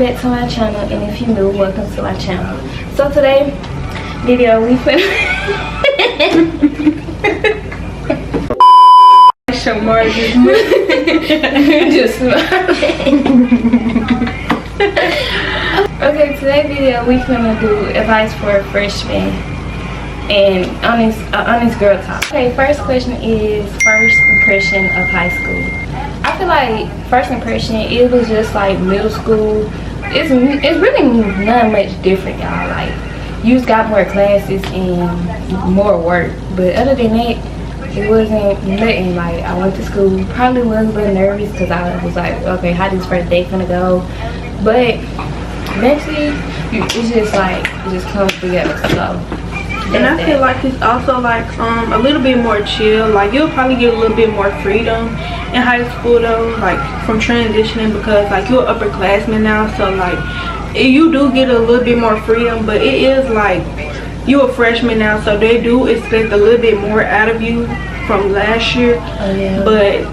back to my channel, and if you're new, welcome to my channel. So today video we finna show more just okay, today video we finna do advice for a freshman and honest girl talk. Okay, first question is first impression of high school. I feel like first impression, it was just like middle school. It's really not much different, y'all. Like, you just got more classes and more work, but other than that, it wasn't nothing. Like, I went to school, probably was a little nervous because I was like, okay, how this first day gonna go? But eventually, it's just like, it just comes together. So. And I feel like it's also like a little bit more chill. Like, you'll probably get a little bit more freedom in high school though, like from transitioning, because like you're upperclassman now, so like you do get a little bit more freedom, but it is like you're a freshman now, so they do expect a little bit more out of you from last year. Oh, yeah. But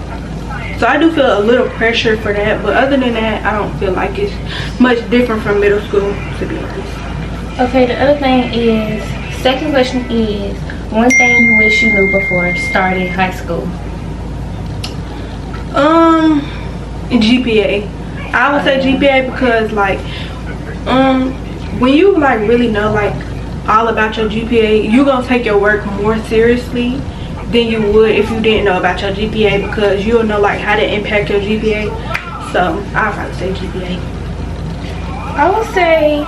so I do feel a little pressure for that, but other than that, I don't feel like it's much different from middle school, to be honest. Okay, the other thing is, second question is, one thing you wish you knew before starting high school. GPA. I would say GPA because like when you like really know like all about your GPA, you're gonna take your work more seriously than you would if you didn't know about your GPA, because you'll know like how to impact your GPA. So I'll probably say GPA. I would say,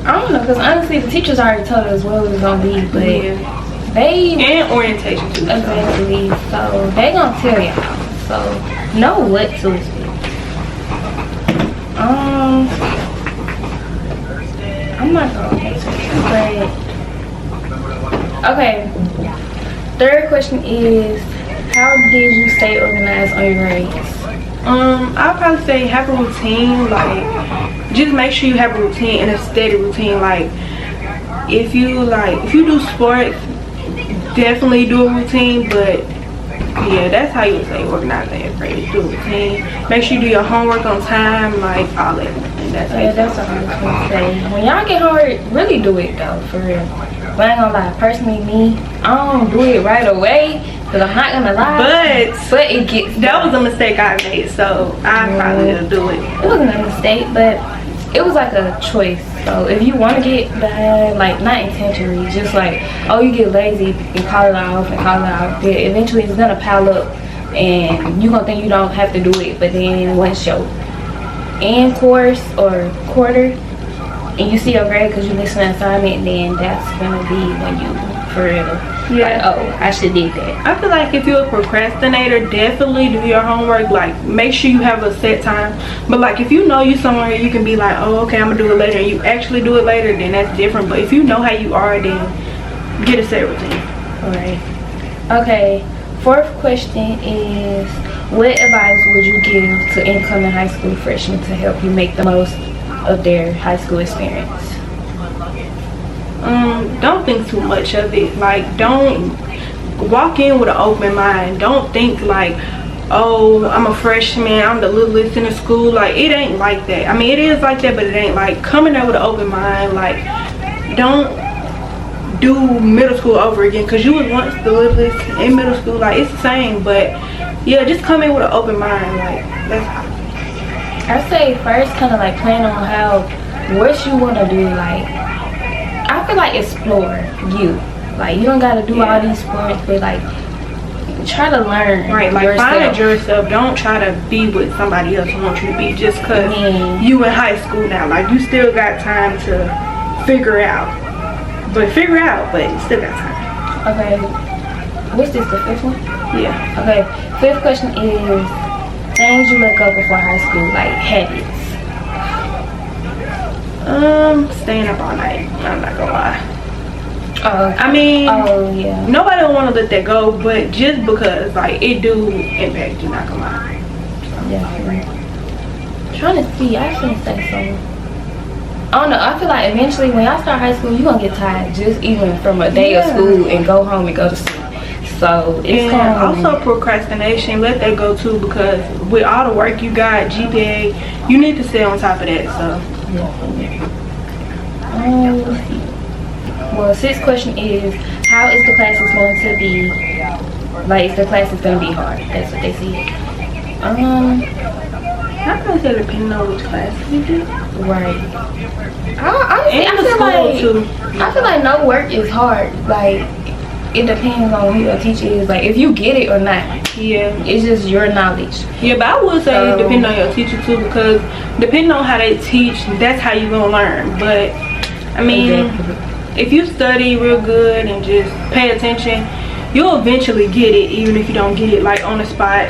I don't know, because honestly the teachers already told us what it was gonna be, but yeah. And orientation too. Exactly. So they gonna tell y'all. So know what to expect. I'm not gonna answer it, but okay. Third question is, how did you stay organized on your grades? I'll probably say have a routine. Like, just make sure you have a routine and a steady routine. Like, if you do sports, definitely do a routine. But yeah, that's how you stay organized in 8th grade. Do a routine. Make sure you do your homework on time, like all that. And that's what I was gonna say. When y'all get homework, really do it though, for real. But I ain't gonna lie, personally me, I don't do it right away, because I'm not gonna lie. But it gets done. That was a mistake I made, so I probably will do it. It wasn't a mistake, but it was like a choice. So if you want to get behind, like not intentionally, just like, oh, you get lazy and call it off, then eventually it's gonna pile up and you're gonna think you don't have to do it. But then once your end course or quarter and you see your grade because you missed an assignment, then that's gonna be when you, for real, yeah, like, oh, I should did that. I feel like if you're a procrastinator, definitely do your homework. Like, make sure you have a set time. But like, if you know you somewhere you can be like, oh, okay, I'm gonna do it later, and you actually do it later, then that's different. But if you know how you are, then get a set routine. All right. Okay, fourth question is, what advice would you give to incoming high school freshmen to help you make the most of their high school experience? Don't think too much of it. Like, don't walk in with an open mind. Don't think like, oh, I'm a freshman, I'm the littlest in the school. Like, it ain't like that. I mean, it is like that, but it ain't. Like, coming there with an open mind. Like, don't do middle school over again, because you was once the littlest in middle school. Like, it's the same, but yeah, just come in with an open mind. Like, that's how I say first kind of like plan on what you want to do. Like, I feel like explore you. Like, you don't gotta do all these sports, but like try to learn. Right, like find yourself. Don't try to be what somebody else wants you to be just because you in high school now. Like, you still got time to figure out. But you still got time. Okay. What's this, the fifth one? Yeah. Okay. Fifth question is, things you let go before high school, like habits. Staying up all night. I'm not gonna lie. I mean, yeah, nobody don't want to let that go, but just because like it do impact you, not gonna lie. So. Yeah. Trying to see, I shouldn't say so. I don't know, I feel like eventually when y'all start high school, you're gonna get tired just even from a day of school and go home and go to sleep. So it's and also procrastination, let that go too, because with all the work you got, GPA, you need to stay on top of that. So let's see. Well, 6th question is, how is the classes going to be? Like, is the classes going to be hard? That's what they said. I'm gonna say depending on which class you do. Right. I feel like no work is hard. Like, it depends on who your teacher is. Like, if you get it or not. Yeah. It's just your knowledge. Yeah, but I would say depending on your teacher too, because depending on how they teach, that's how you gonna learn. But I mean, if you study real good and just pay attention, you'll eventually get it, even if you don't get it like on the spot.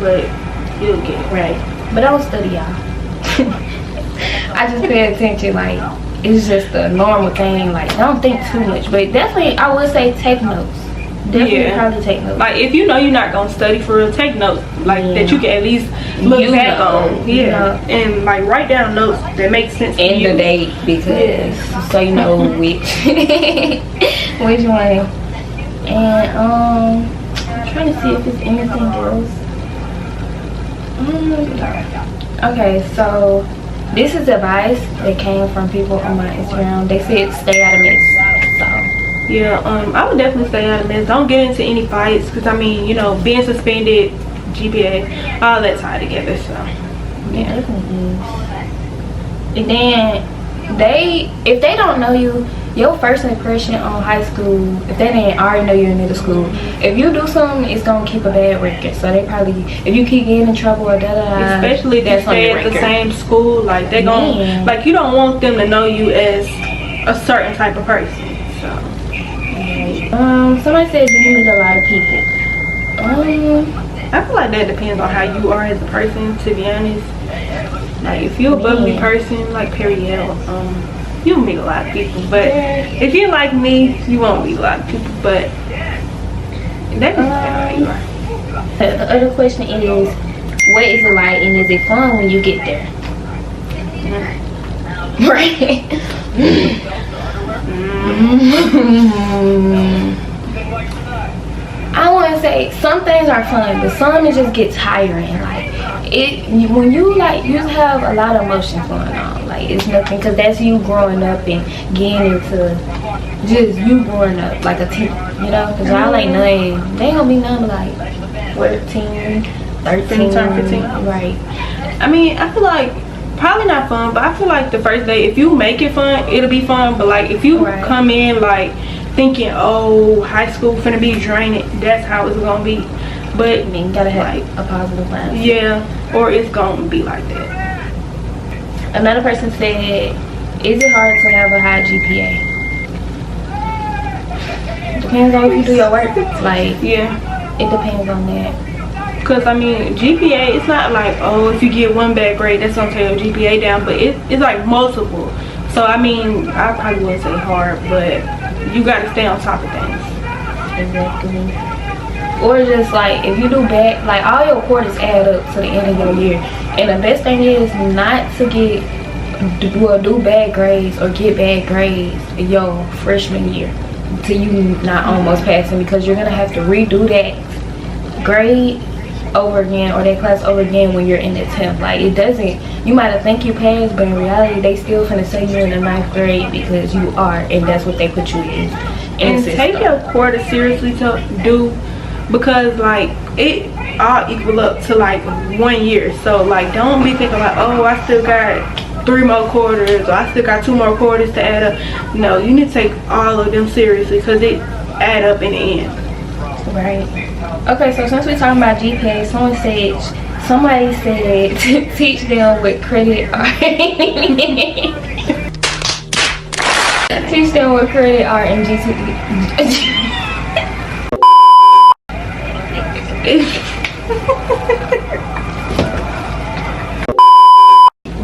But you'll get it. Right. But I don't study, y'all. I just pay attention. Like, it's just a normal thing. Like, don't think too much. But definitely, I would say take notes. Definitely probably take notes. Like, if you know you're not gonna study for real, take notes. Like, that you can at least look back on. Yeah. And like write down notes that make sense to you. And the date, because so you know which which one. And I'm trying to see if there's anything else. Okay, so this is advice that came from people on my Instagram. They said stay out of mess. So yeah, I would definitely stay out of mess. Don't get into any fights, because I mean, you know, being suspended, GPA, all that tied together. So yeah, definitely is. And then if they don't know you, your first impression on high school, if they didn't already know you in middle school, if you do something, it's gonna keep a bad record. So they probably, if you keep getting in trouble or especially if you stay at the same school, like they gonna, like, you don't want them to know you as a certain type of person. So somebody said, do you meet a lot of people? I feel like that depends on how you are as a person, to be honest. Like, if you're a bubbly person like Perryelle, you'll meet a lot of people. But if you're like me, you won't meet a lot of people. But that depends on how you are. The other question is, what is it like and is it fun when you get there? Right. I want to say some things are fun, but some it just gets tiring. Like, when you have a lot of emotions going on. Like, it's nothing, because that's you growing up and getting into just you growing up like a teen, you know, because y'all ain't nothing. They ain't gonna be nothing like 14, 13, 15. Right. I mean, I feel like probably not fun, but I feel like the first day, if you make it fun, it'll be fun. But like, if you come in like thinking, oh, high school finna be draining, that's how it's gonna be. But I mean, you gotta have like a positive mindset. Yeah, or it's gonna be like that. Another person said, is it hard to have a high GPA? Depends on if you do your work. Like, yeah, it depends on that. Because I mean, GPA, it's not like, oh, if you get one bad grade, that's gonna take your GPA down, but it's like multiple. So I mean, I probably wouldn't say hard, but you gotta stay on top of things. Exactly. Or just like, if you do bad, like all your quarters add up to the end of your year. And the best thing is not to do bad grades or get bad grades in your freshman year till you not almost passing, because you're gonna have to redo that grade over again or that class over again when you're in the 10th. Like, it doesn't, you might have think you passed, but in reality they still finna say you in the 9th grade because you are, and that's what they put you in. And take your quarter seriously to do, because like it all equal up to like 1 year. So like, don't be thinking like, oh, I still got 3 more quarters, or I still got 2 more quarters to add up. No, you need to take all of them seriously, because it add up in the end. Right. Okay, so since we're talking about GPA, somebody said to teach them with credit teach them with credit art and GTE.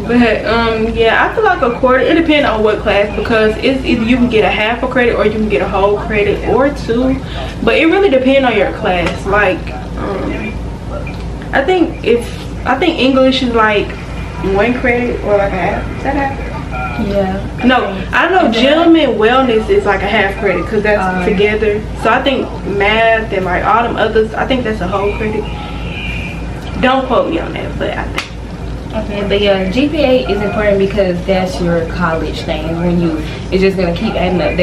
But yeah, I feel like a quarter, it depends on what class, because it's either you can get a half a credit or you can get a whole credit or 2, but it really depends on your class. Like I think English is like 1 credit or like a half. Is that half? Yeah. No, I know gym and wellness is like a half credit because that's together. So I think math and like all them others, I think that's a whole credit. Don't quote me on that, but I think. Okay, but yeah, GPA is important because that's your college thing. When it's just gonna keep adding up.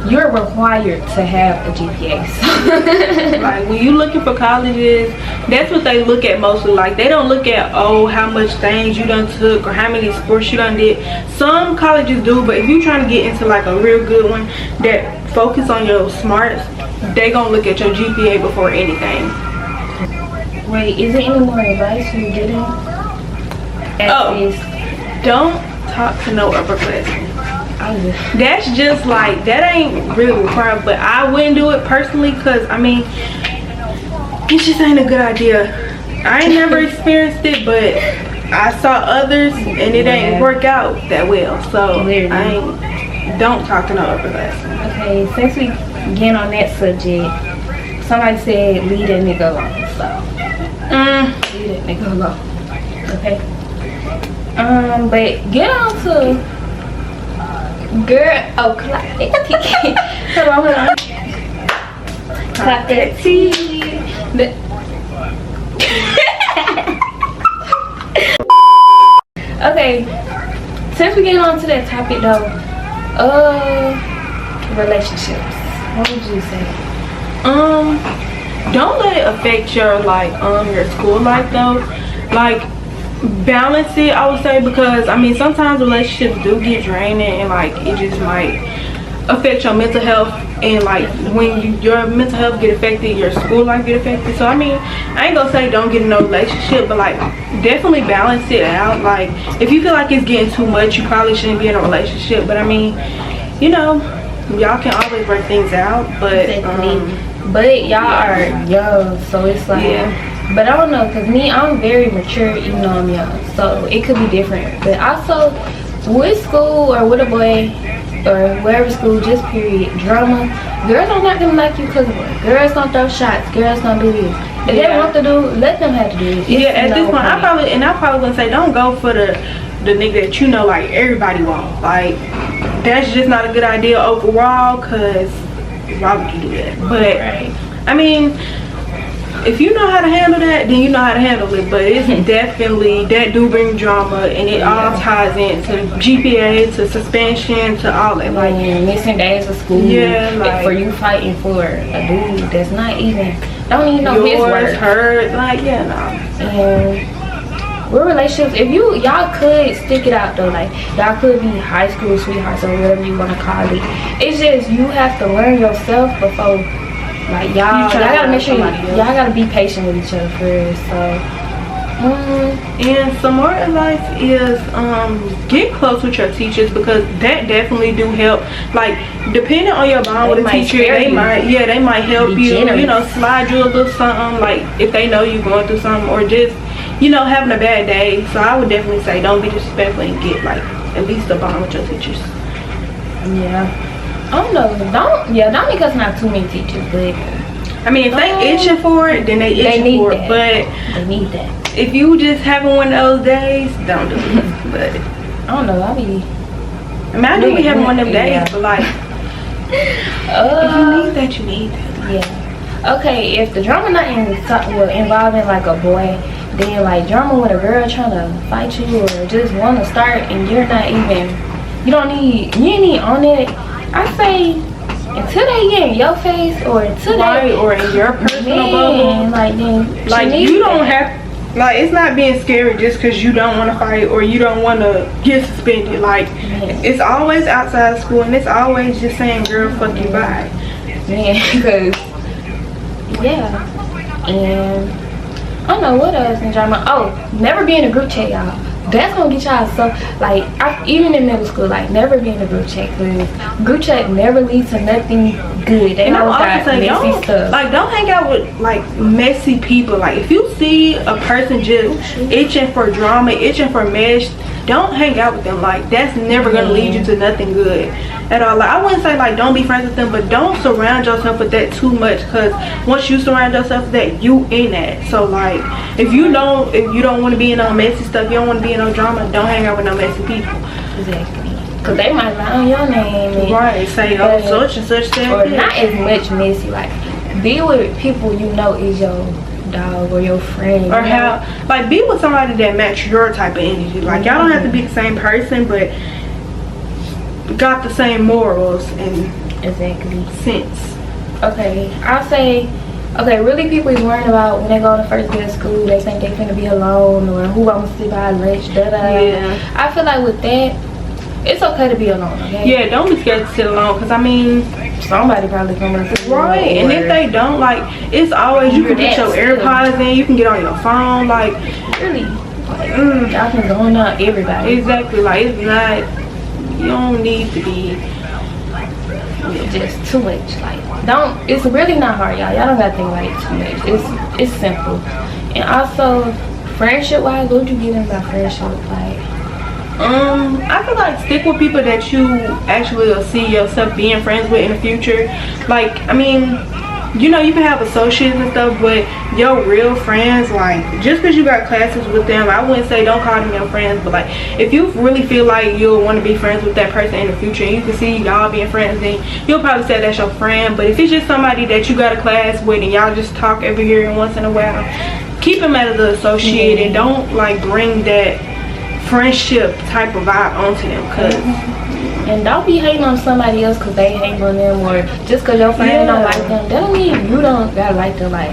You're required to have a GPA. So. Like when you looking for colleges, that's what they look at mostly. Like they don't look at how much things you done took or how many sports you done did. Some colleges do, but if you trying to get into like a real good one that focus on your smarts, they gonna look at your GPA before anything. Wait, is there any more advice you're getting? Don't talk to no upperclassmen. That's just like, that ain't really required, but I wouldn't do it personally because I mean it just ain't a good idea. I ain't never experienced it, but I saw others and it ain't work out that well, so don't talk to no upperclassmen. Okay, since we get on that subject, somebody said leave that nigga alone, so leave that nigga alone. Okay. But get on to girl. Oh, clock that tea. Hold on. Clock that tea. Okay, since we get on to that topic though, relationships. What would you say? Don't let it affect your your school life though. Like, balance it, I would say, because I mean sometimes relationships do get draining and like it just might affect your mental health, and like when your mental health get affected, your school life get affected. So I mean, I ain't gonna say don't get in no relationship, but like definitely balance it out. Like if you feel like it's getting too much, you probably shouldn't be in a relationship, but I mean, you know, y'all can always work things out, but but y'all are young, so it's like but I don't know, because I'm very mature even though I'm young, so it could be different. But also with school or with a boy or wherever school, just period, drama, girls are not gonna like you because of it. Girls don't throw shots, girls don't do this. If they want to do, let them have to do it. At this point, I probably gonna say don't go for the nigga that you know like everybody wants. Like that's just not a good idea overall, because why would you do that? But I mean, if you know how to handle that, then you know how to handle it. But it's definitely, that do bring drama, and it all ties into GPA, to suspension, to all that. Like missing days of school. Yeah, like for you fighting for a dude that's not even, don't even know his words. Hurt, like no. And with relationships, if y'all could stick it out though, like y'all could be high school sweethearts or whatever you want to call it. It's just you have to learn yourself before. Like y'all gotta make sure y'all gotta be patient with each other first. So and some more advice is get close with your teachers, because that definitely do help. Like depending on your bond with a teacher, they might help you, you know, slide you a little something, like if they know you're going through something, or just, you know, having a bad day. So I would definitely say don't be disrespectful and get like at least a bond with your teachers. I don't know. Don't because not too many teachers, but I mean, if they itching for it, then they itching for it. But they need that. If you just having one of those days, don't do it. But I don't know. I do be having one of them days, but like, if you need that, you need that. Yeah. Okay. If the drama not involving like a boy, then like drama with a girl trying to fight you or just want to start, and you're not even, you ain't even on it. I say until they get in your face or until or in your personal bubble, like you don't have, like, it's not being scary just because you don't want to fight or you don't want to get suspended. Like it's always outside of school, and it's always just saying, girl, fuck you, bye. Because and I don't know what else in drama. Oh, never be in a group chat, y'all. That's gonna get y'all so, like, even in middle school, like, never be in a group chat, because group chat never leads to nothing good. They always got messy stuff. Like, don't hang out with like messy people. Like if you see a person just itching for drama, itching for mess, don't hang out with them. Like, that's never gonna lead you to nothing good at all. Like, I wouldn't say like don't be friends with them, but don't surround yourself with that too much, because once you surround yourself with that, you in that. So like, if you don't want to be in no messy stuff, you don't want to be in no drama, don't hang out with no messy people. Exactly. Because they might lie on your name. And, right, say, oh, such and such said or not as much messy. Like, be with people you know is your dog or your friend. Or how, like, be with somebody that match your type of energy. Like, y'all don't have to be the same person, but got the same morals and sense. Okay, I'll say, okay, really people is worrying about when they go on the first day of school, they think they finna be alone, or who gonna sit by lunch, Yeah. I feel like with that, it's okay to be alone, okay? Yeah, don't be scared to sit alone, because I mean, somebody probably coming to see right, and if they don't, like, it's always, you can put your AirPods in, you can get on your phone, like, really, like, y'all can go on everybody. Exactly, like, it's not, you don't need to be just too much. Like, don't, it's really not hard, y'all don't gotta think about it too much. It's simple. And also, friendship wise, what would you get in about friendship? Like, I feel like stick with people that you actually will see yourself being friends with in the future. Like, I mean, you know, you can have associates and stuff, but your real friends, like, just because you got classes with them, I wouldn't say don't call them your friends, but like, if you really feel like you'll want to be friends with that person in the future and you can see y'all being friends, then you'll probably say that's your friend. But if it's just somebody that you got a class with and y'all just talk every year and once in a while, keep them as the associate and don't like bring that friendship type of vibe onto them, cause and don't be hating on somebody else because they hate on them, or just because your friend don't like them, that don't mean you don't gotta like them. Like,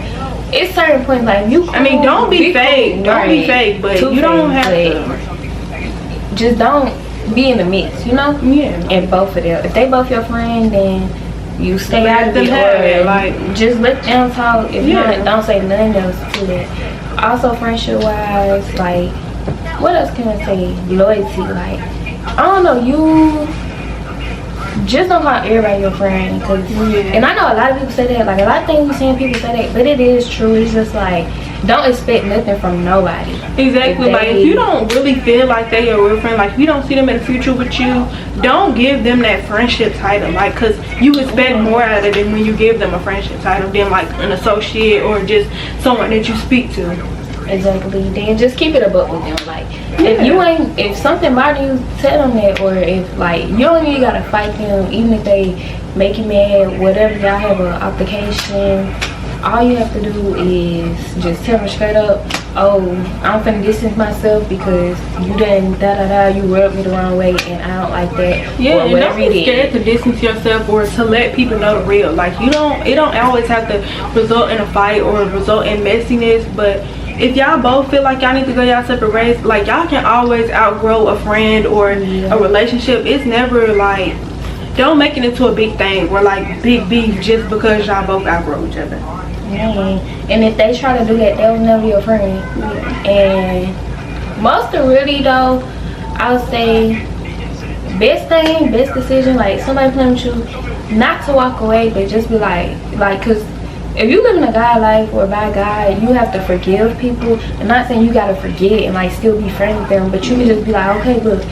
it's certain points, like, you cool, I mean, don't be fake, cool, don't be fake, but you don't have to, just don't be in the mix, you know? Yeah. And both of them, if they both your friend, then you stay out of it, or like, just let them talk. If not, don't say nothing else to that. Also, friendship wise, like, what else can I say? Loyalty, like, I don't know, you just don't call everybody your friend, cause and I know a lot of people say that, like, a lot of things we seeing people say that, but it is true. It's just like, don't expect nothing from nobody. Exactly. Like, if you don't really feel like they your real friend, like, if you don't see them in the future with you, don't give them that friendship title, like, cause you expect more out of them when you give them a friendship title than like an associate or just someone that you speak to. Exactly. Then just keep it a buck with them. Like, if something bothers you, tell them that. Or if, like, you don't even gotta fight them, even if they make you mad, whatever, y'all have an application, all you have to do is just tell them straight up, oh, I'm finna distance myself because you done you rubbed me the wrong way and I don't like that. Yeah, and don't be scared to distance yourself or to let people know the real. Like, it don't always have to result in a fight or result in messiness, but if y'all both feel like y'all need to go y'all separate ways, like, y'all can always outgrow a friend or a relationship. It's never like, don't make it into a big thing or like big beef just because y'all both outgrow each other. And if they try to do that, they'll never be your friend. And most of really though, I would say best decision, like, somebody playing with you, not to walk away, but just be like, cause if you live in a guy life or by God, you have to forgive people. I'm not saying you gotta forget and like still be friends with them, but you can just be like, okay, look,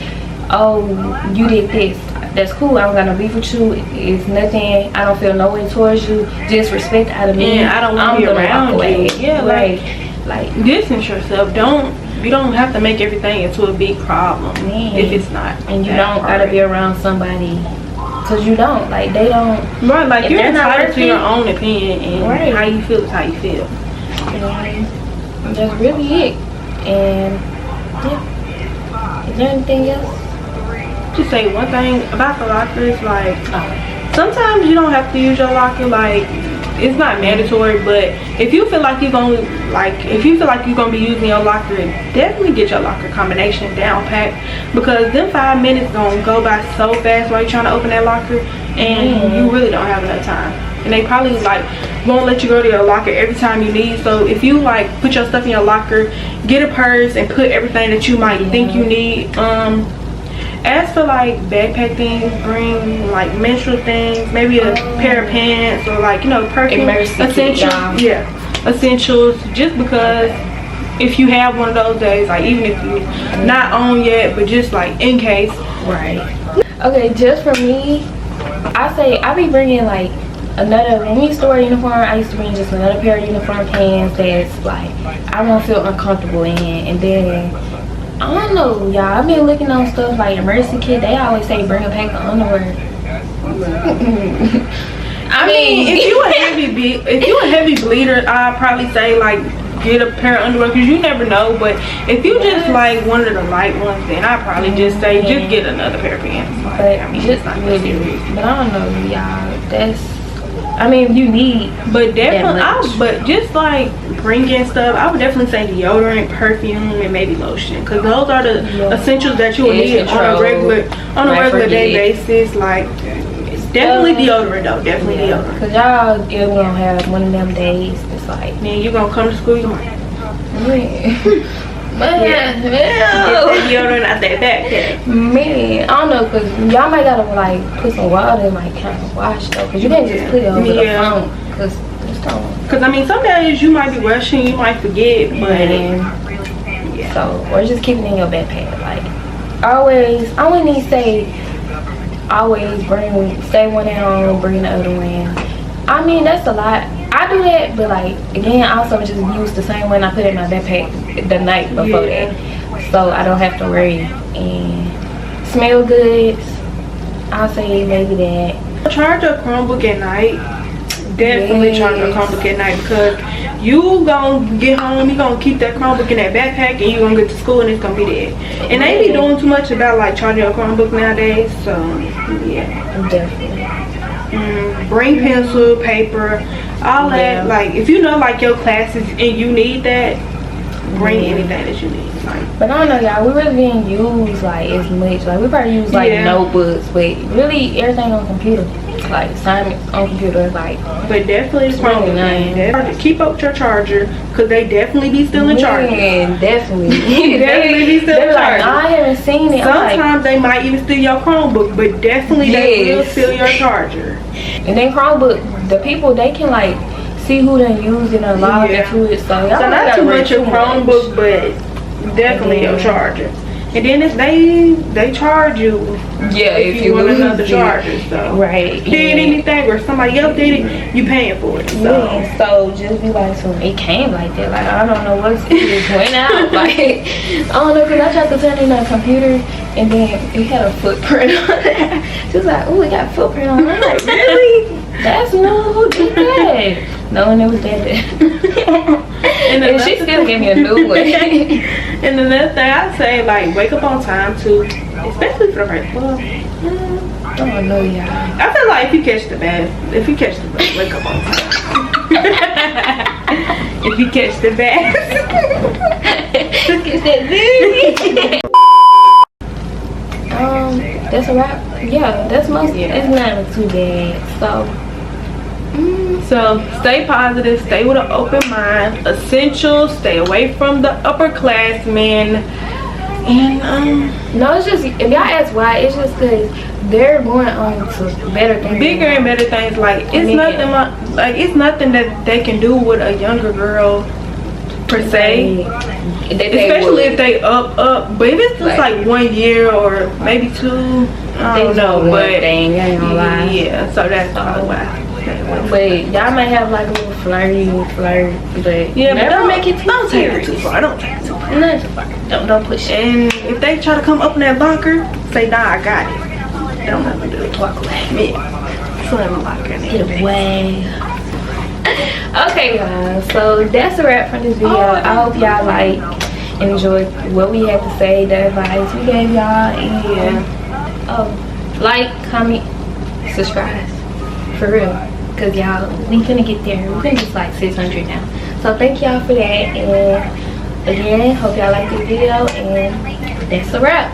oh, you did this, that's cool, I don't got no beef with you, it's nothing, I don't feel no way towards you, just respect out of me, I don't want to be around you. Yeah, like distance yourself. You don't have to make everything into a big problem if it's not. And you don't gotta be around somebody, cause you don't, like, they don't. Right, like, you're entitled to your own opinion, and how you feel is how you feel. And that's really it. And yeah, is there anything else? Just say one thing about the lockers, like, sometimes you don't have to use your locker, like, it's not mandatory, but if you feel like you're gonna be using your locker, definitely get your locker combination down packed, because them 5 minutes gonna go by so fast while you're trying to open that locker, and you really don't have enough time. And they probably like won't let you go to your locker every time you need. So if you like put your stuff in your locker, get a purse and put everything that you might think you need. As for like backpack things, bring like menstrual things, maybe a pair of pants, or like, you know, perfume, essentials. Essentials, just because if you have one of those days, like even if you're not on yet, but just like in case. Right. Okay, just for me, I say I be bringing like another, when we used to wear uniform, I used to bring just another pair of uniform pants that's like I won't feel uncomfortable in. And then I don't know, y'all, I've been looking on stuff like emergency kit. They always say bring a pack of underwear. I mean, if you a heavy bleeder, I'd probably say like get a pair of underwear, because you never know. But if you just like one of the light ones, then I'd probably just say just get another pair of pants. Like, But I mean, just it's not that serious. but I don't know, y'all. That's, I mean, you need, but definitely, much. but just like bringing stuff, I would definitely say deodorant, perfume, and maybe lotion, because those are the essentials that you will need on a regular day basis. Like, it's definitely deodorant though, definitely deodorant. Because y'all gonna have one of them days. It's like, then you gonna come to school, you might. Man, Get that deodorant out that backpack. Man, I don't know, because y'all might gotta like put some water and like kind of wash though, because you can't just put it over the phone, because it's gone. Because I mean, some days you might be rushing, you might forget, but so, or just keep it in your backpack. Like, always, I wouldn't even say always stay one at home, bring the other one. I mean, that's a lot. I do that, but like, again, I also just use the same one I put in my backpack the night before that, so I don't have to worry. And smell good, I'll say maybe that. Charge your Chromebook at night. Definitely charge your Chromebook at night, because you gonna get home, you gonna keep that Chromebook in that backpack, and you gonna get to school and it's gonna be there. And they be doing too much about like charging your Chromebook nowadays, so yeah. Definitely. Bring pencil, paper, all that. Like, if you know like your classes and you need that, bring anything that you need. Like, but I don't know, y'all, we really didn't use like as much. Like, we probably use like notebooks, but really everything on computer. Like assignments on computer, like. But definitely it's really nice. Keep up with your charger, because they definitely be stealing chargers. Definitely. Definitely be stealing chargers. Like, I haven't seen it. Sometimes they might even steal your Chromebook, but definitely they will steal your charger. And then Chromebook, the people, they can like see who done used it and log into it. So not too much your Chromebook, but definitely your charger. And then if they charge you, if you want another charger, so right. Did anything or somebody else did it, you paying for it. So just be like, so it came like that. Like, I don't know what's it went out. Like, I don't know, because I tried to turn in a computer and then it had a footprint on it. She was like, oh, it got a footprint on it. I'm like, really? That's no, who did that? No, and it was that bad. And she still gave me a new one. And another thing I say, like, wake up on time too, especially for the first club. I don't know, y'all. I feel like if you catch the bus, wake up on time. If you catch the bus. That's a wrap. Yeah, that's most. It's not too bad. So stay positive, stay with an open mind, essential, stay away from the upperclassmen. And no, it's just, if y'all ask why, it's just because they're going on to better things, bigger and better things. Like, it's nothing it's nothing that they can do with a younger girl per se, especially if they up. But if it's just like 1 year or maybe 2, I don't know. But yeah, so that's probably why. But y'all might have like a little flirt, but never make it too serious. Don't take it too far. Don't take it too far. Not too far. Don't push it. And if they try to come up in that locker, say, nah, I got it. They don't have to do it. Walk away. Yeah. Slam the locker and get away. Okay, guys. So that's a wrap for this video. I hope y'all like and enjoyed what we had to say, the advice we gave y'all, and like, comment, subscribe. For real. Because y'all, we finna get there. We're finna get like 600 now. So thank y'all for that. And again, hope y'all liked this video. And that's a wrap.